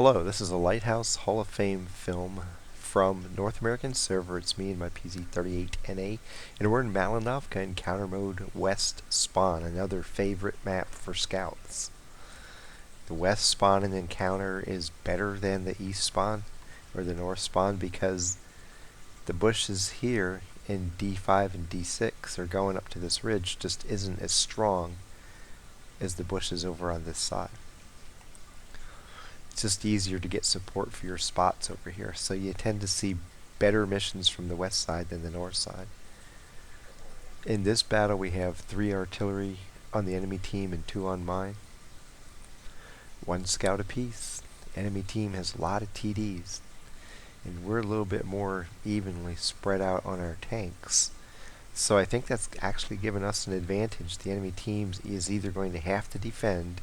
Hello, this is a Lighthouse Hall of Fame film from North American server. It's me and my Pz38nA, and we're in Malinovka in Counter Mode West Spawn, another favorite map for scouts. The West Spawn in Encounter is better than the East Spawn, or the North Spawn, because the bushes here in D5 and D6 are going up to this ridge just isn't as strong as the bushes over on this side. It's just easier to get support for your spots over here, so you tend to see better missions from the west side than the north side. In this battle we have 3 artillery on the enemy team and 2 on mine. 1 scout apiece. Enemy team has a lot of TDs, and we're a little bit more evenly spread out on our tanks. So I think that's actually given us an advantage. The enemy team is either going to have to defend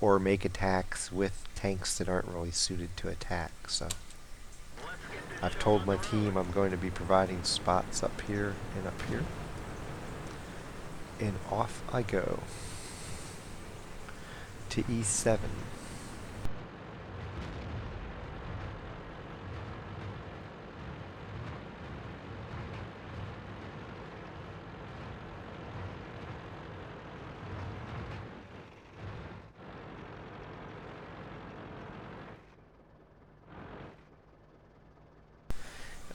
or make attacks with tanks that aren't really suited to attack. So I've told my team I'm going to be providing spots up here and up here. And off I go to E7.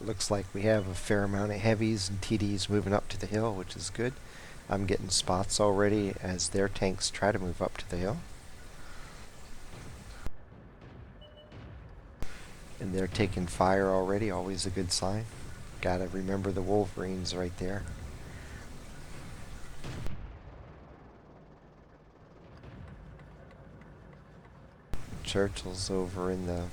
It looks like we have a fair amount of heavies and TDs moving up to the hill, which is good. I'm getting spots already as their tanks try to move up to the hill. And they're taking fire already, always a good sign. Gotta remember the Wolverines right there. Churchill's over in the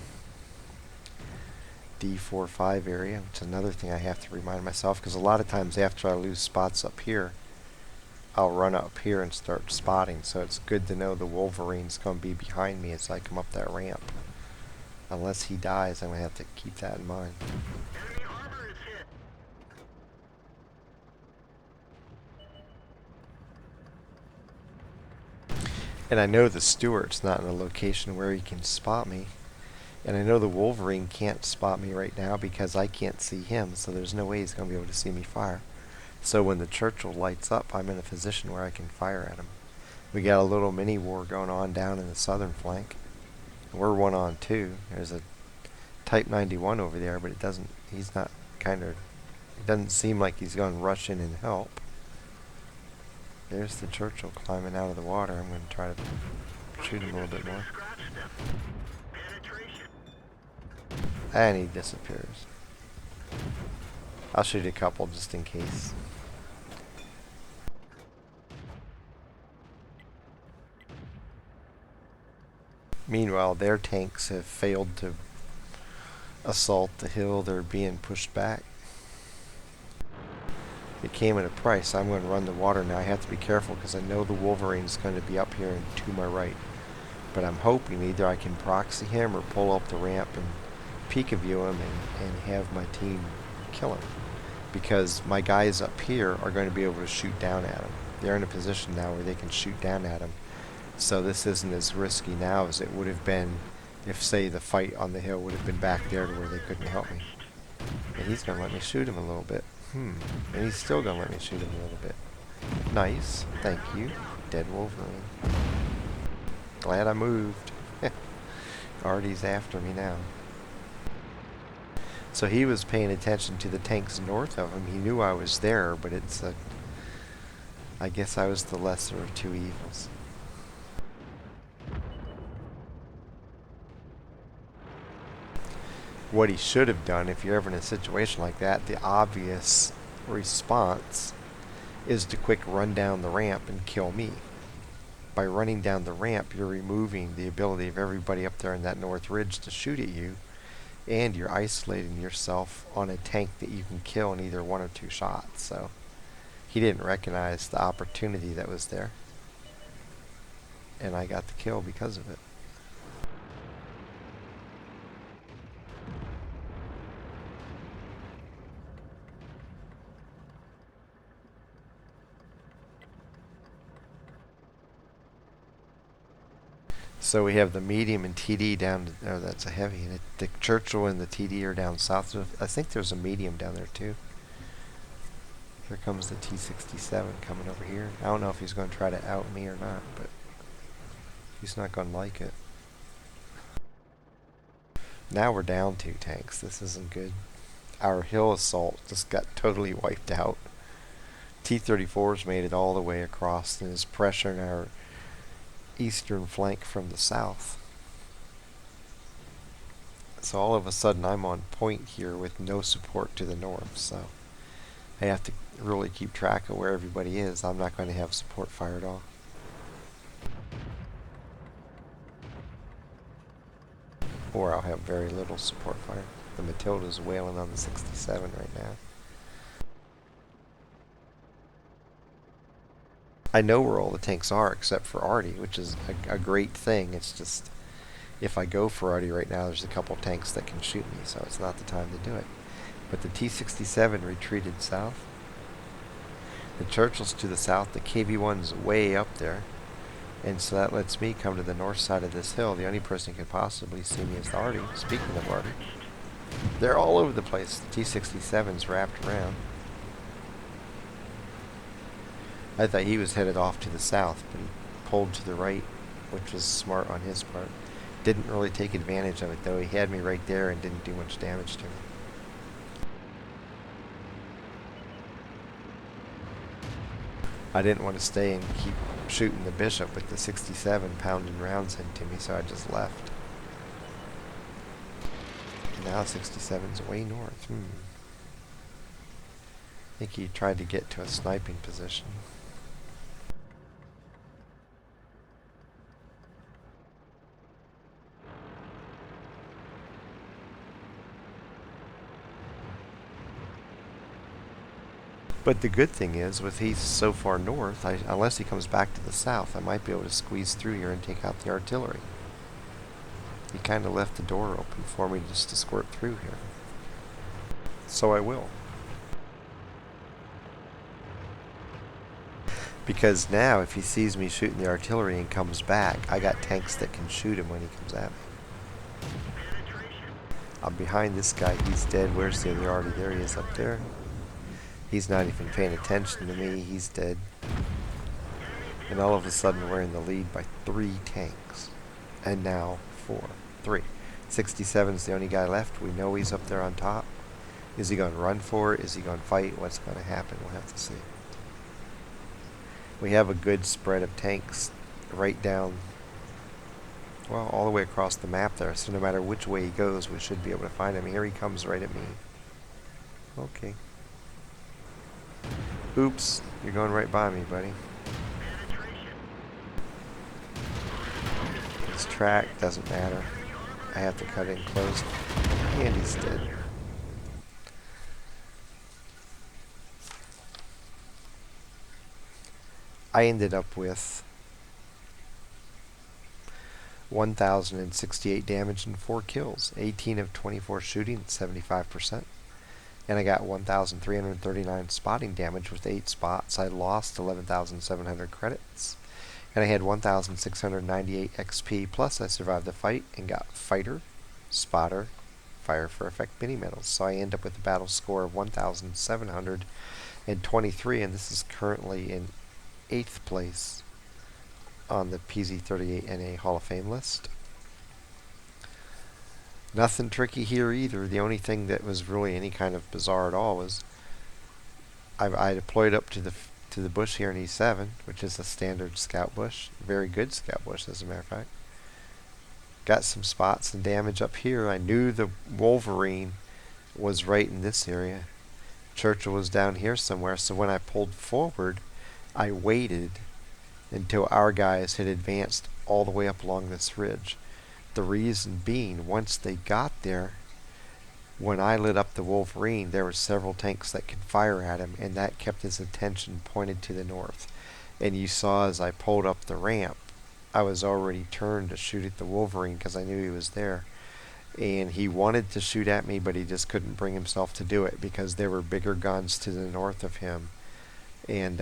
D4-5 area, which is another thing I have to remind myself, because a lot of times after I lose spots up here, I'll run up here and start spotting, so it's good to know the Wolverine's going to be behind me as I come up that ramp. Unless he dies, I'm going to have to keep that in mind. Enemy armor is hit. And I know the Stewart's not in a location where he can spot me. And I know the Wolverine can't spot me right now because I can't see him, so there's no way he's going to be able to see me fire. So when the Churchill lights up, I'm in a position where I can fire at him. We got a little mini war going on down in the southern flank. We're 1-on-2. There's a Type 91 over there, but it doesn't seem like he's going to rush in and help. There's the Churchill climbing out of the water. I'm going to try to shoot him a little bit more. And he disappears. I'll shoot a couple just in case. Meanwhile, their tanks have failed to assault the hill. They're being pushed back. It came at a price. I'm going to run the water now. I have to be careful because I know the Wolverine's going to be up here and to my right. But I'm hoping either I can proxy him or pull up the ramp and peek view him and have my team kill him. Because my guys up here are going to be able to shoot down at him. They're in a position now where they can shoot down at him. So this isn't as risky now as it would have been if, say, the fight on the hill would have been back there to where they couldn't help me. And he's going to let me shoot him a little bit. And he's still going to let me shoot him a little bit. Nice. Thank you. Dead Wolverine. Glad I moved. Artie's after me now. So he was paying attention to the tanks north of him. He knew I was there, but I guess I was the lesser of two evils. What he should have done, if you're ever in a situation like that, the obvious response is to quick run down the ramp and kill me. By running down the ramp, you're removing the ability of everybody up there in that north ridge to shoot at you, and you're isolating yourself on a tank that you can kill in either 1 or 2 shots. So he didn't recognize the opportunity that was there, and I got the kill because of it. So we have the medium and TD down. Oh, that's a heavy. And the Churchill and the TD are down south. I think there's a medium down there too. Here comes the T67 coming over here. I don't know if he's going to try to out me or not, but he's not going to like it. Now we're down 2 tanks. This isn't good. Our hill assault just got totally wiped out. T-34's made it all the way across and is pressuring our eastern flank from the south. So all of a sudden I'm on point here with no support to the north, so I have to really keep track of where everybody is. I'm not going to have support fire at all. Or I'll have very little support fire. The Matilda's wailing on the 67 right now. I know where all the tanks are except for Artie, which is a great thing. It's just, if I go for Artie right now, there's a couple tanks that can shoot me, so it's not the time to do it. But the T-67 retreated south. The Churchill's to the south. The KV-1's way up there. And so that lets me come to the north side of this hill. The only person who could possibly see me is the Artie. Speaking of Artie, they're all over the place. The T-67's wrapped around. I thought he was headed off to the south, but he pulled to the right, which was smart on his part. Didn't really take advantage of it, though. He had me right there and didn't do much damage to me. I didn't want to stay and keep shooting the bishop with the 67 pounding rounds into me, so I just left. And now 67's way north. I think he tried to get to a sniping position. But the good thing is, with he's so far north, unless he comes back to the south, I might be able to squeeze through here and take out the artillery. He kind of left the door open for me just to squirt through here. So I will. Because now, if he sees me shooting the artillery and comes back, I got tanks that can shoot him when he comes at me. I'm behind this guy. He's dead. Where's the other Artie? There he is up there. He's not even paying attention to me. He's dead. And all of a sudden we're in the lead by 3 tanks. And now 4. 3. 67's the only guy left. We know he's up there on top. Is he going to run for it? Is he going to fight? What's going to happen? We'll have to see. We have a good spread of tanks right down, well, all the way across the map there. So no matter which way he goes, we should be able to find him. Here he comes right at me. Okay. Oops, you're going right by me, buddy. His track doesn't matter. I have to cut in close. And he's dead. I ended up with 1,068 damage and 4 kills. 18 of 24 shooting, 75%. And I got 1,339 spotting damage with 8 spots. I lost 11,700 credits. And I had 1,698 XP, plus I survived the fight and got Fighter, Spotter, Fire for Effect mini medals. So I end up with a battle score of 1,723, and this is currently in 8th place on the Pz38nA Hall of Fame list. Nothing tricky here either. The only thing that was really any kind of bizarre at all was I deployed up to the bush here in E7, which is a standard scout bush. Very good scout bush, as a matter of fact. Got some spots and damage up here. I knew the Wolverine was right in this area. Churchill was down here somewhere, so when I pulled forward, I waited until our guys had advanced all the way up along this ridge. The reason being, once they got there, when I lit up the Wolverine, there were several tanks that could fire at him, and that kept his attention pointed to the north. And you saw as I pulled up the ramp, I was already turned to shoot at the Wolverine because I knew he was there. And he wanted to shoot at me, but he just couldn't bring himself to do it because there were bigger guns to the north of him. And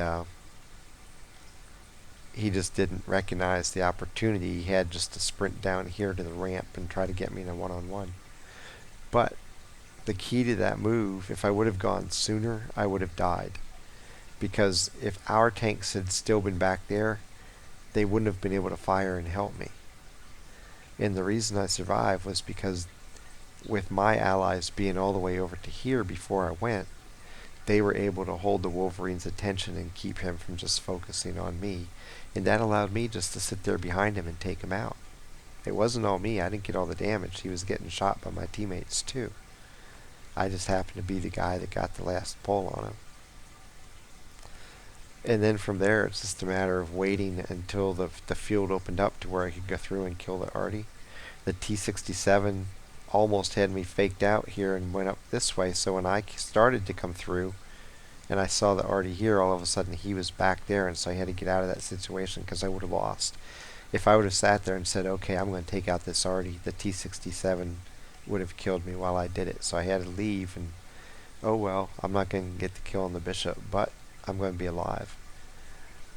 he just didn't recognize the opportunity he had just to sprint down here to the ramp and try to get me in a one-on-one. But the key to that move, if I would have gone sooner, I would have died. Because if our tanks had still been back there, they wouldn't have been able to fire and help me. And the reason I survived was because with my allies being all the way over to here before I went, they were able to hold the Wolverine's attention and keep him from just focusing on me. And that allowed me just to sit there behind him and take him out. It wasn't all me. I didn't get all the damage. He was getting shot by my teammates too. I just happened to be the guy that got the last pull on him. And then from there, it's just a matter of waiting until the field opened up to where I could go through and kill the arty. The T-67 almost had me faked out here and went up this way, so when I started to come through and I saw the arty here, all of a sudden he was back there, and so I had to get out of that situation because I would have lost. If I would have sat there and said, okay, I'm going to take out this arty, the T-67 would have killed me while I did it. So I had to leave, and oh well, I'm not going to get the kill on the bishop, but I'm going to be alive.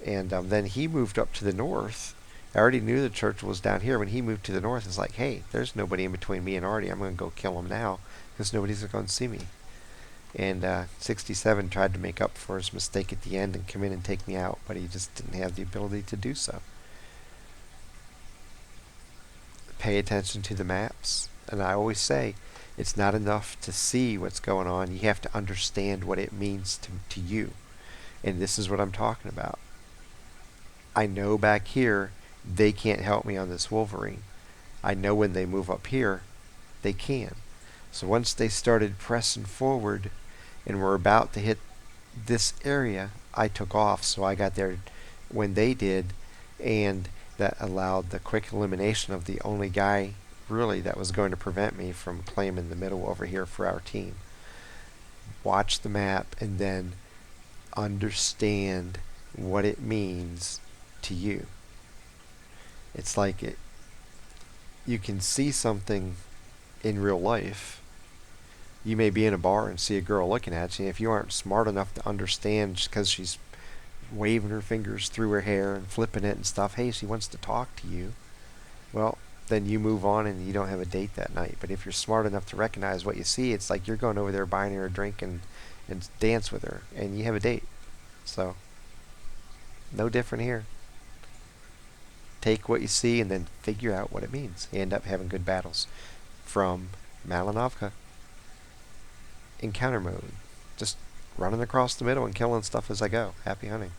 And then he moved up to the north. I already knew the church was down here. When he moved to the north, it's like, hey, there's nobody in between me and Artie. I'm going to go kill him now because nobody's going to see me. And 67 tried to make up for his mistake at the end and come in and take me out, but he just didn't have the ability to do so. Pay attention to the maps. And I always say, it's not enough to see what's going on. You have to understand what it means to you. And this is what I'm talking about. I know back here, they can't help me on this Wolverine. I know when they move up here, they can. So once they started pressing forward and were about to hit this area, I took off. So I got there when they did, and that allowed the quick elimination of the only guy really that was going to prevent me from claiming the middle over here for our team. Watch the map and then understand what it means to you. It's like you can see something in real life. You may be in a bar and see a girl looking at you. If you aren't smart enough to understand just because she's waving her fingers through her hair and flipping it and stuff, hey, she wants to talk to you, well, then you move on and you don't have a date that night. But if you're smart enough to recognize what you see, it's like you're going over there buying her a drink and dance with her, and you have a date. So, no different here. Take what you see and then figure out what it means. You end up having good battles. From Malinovka, encounter mode. Just running across the middle and killing stuff as I go. Happy hunting.